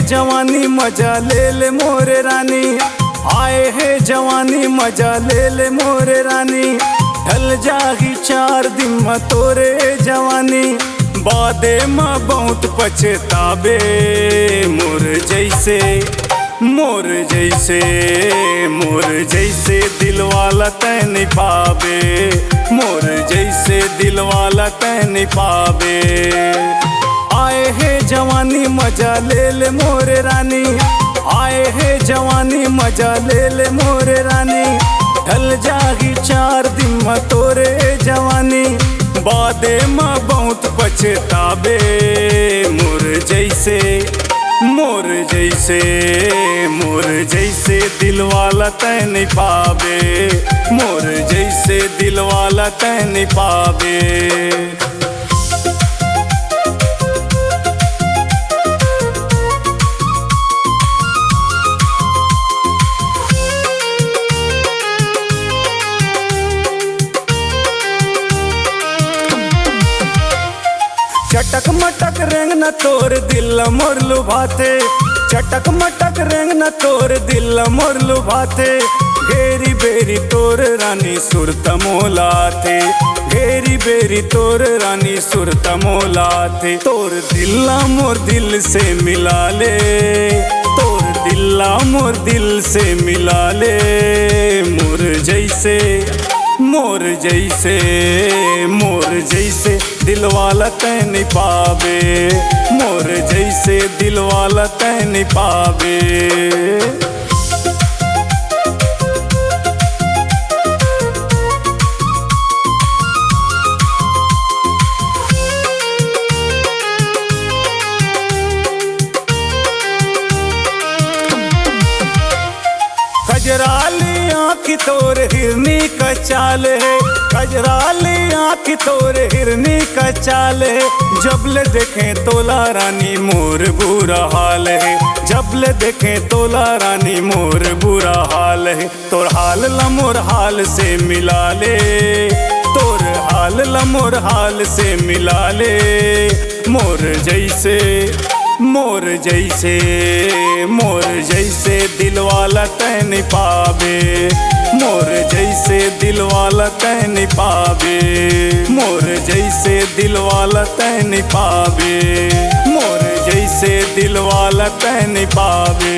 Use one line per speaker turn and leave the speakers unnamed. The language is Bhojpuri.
जवानी मजा ले ले मोरे रानी, आए है जवानी मजा ले ले मोरे रानी। ढल जाही 4 दिन में तोरे जवानी, बादे में बहुत पछताबे। मोर जैसे मोर जैसे मोर जैसे दिल वाला तै नहीं पावे, मोर जैसे दिल वाला तै नहीं पावे। आए है जवानी मजा ले ले मोरे रानी, आए है जवानी मजा ले ले मोरे रानी। ढल जाही 4 दिन में तोरे जवानी, बादे में बहुत पछताबे। मोर जैसे मोर जैसे मोर जैसे दिल वाला तै नहीं पावे, मोर जैसे दिल वाला तै नहीं पावे। चटक मटक रेंग न तोर दिल मोर लुभाते, चटक मटक रेंग न तोर दिल मोर लुभाते। घेरी बेरी तोर रानी सुरत मोलाते, घेरी बेरी तोर रानी सुरत मोलाते। तोर दिल्ला मोर दिल से मिला ले, तोर दिल्ला मोर दिल से मिला ले। मोर जैसे मोर जैसे मोर जैसे दिल वाला तै नहीं पावे, मोर जैसे दिल वाला तै नहीं पावे। कजराली आँख तोर हिरनी का चाल है, कजराली आँख तोर हिरनी का चाल है। जबले देखें तोला रानी मोर बुरा हाल है, जबले देखें तोला रानी मोर बुरा हाल है। तोर हाल ला मोर हाल से मिला ले, तोर हाल ला मोर हाल से मिला ले। मोर जैसे मोर जैसे मोर जैसे दिल वाला तै नहीं पावे, मोर जैसे दिल वाला तै नहीं पावे। मोर जैसे दिल वाला तै नहीं पावे, मोर जैसे दिल वाला तै नहीं पावे।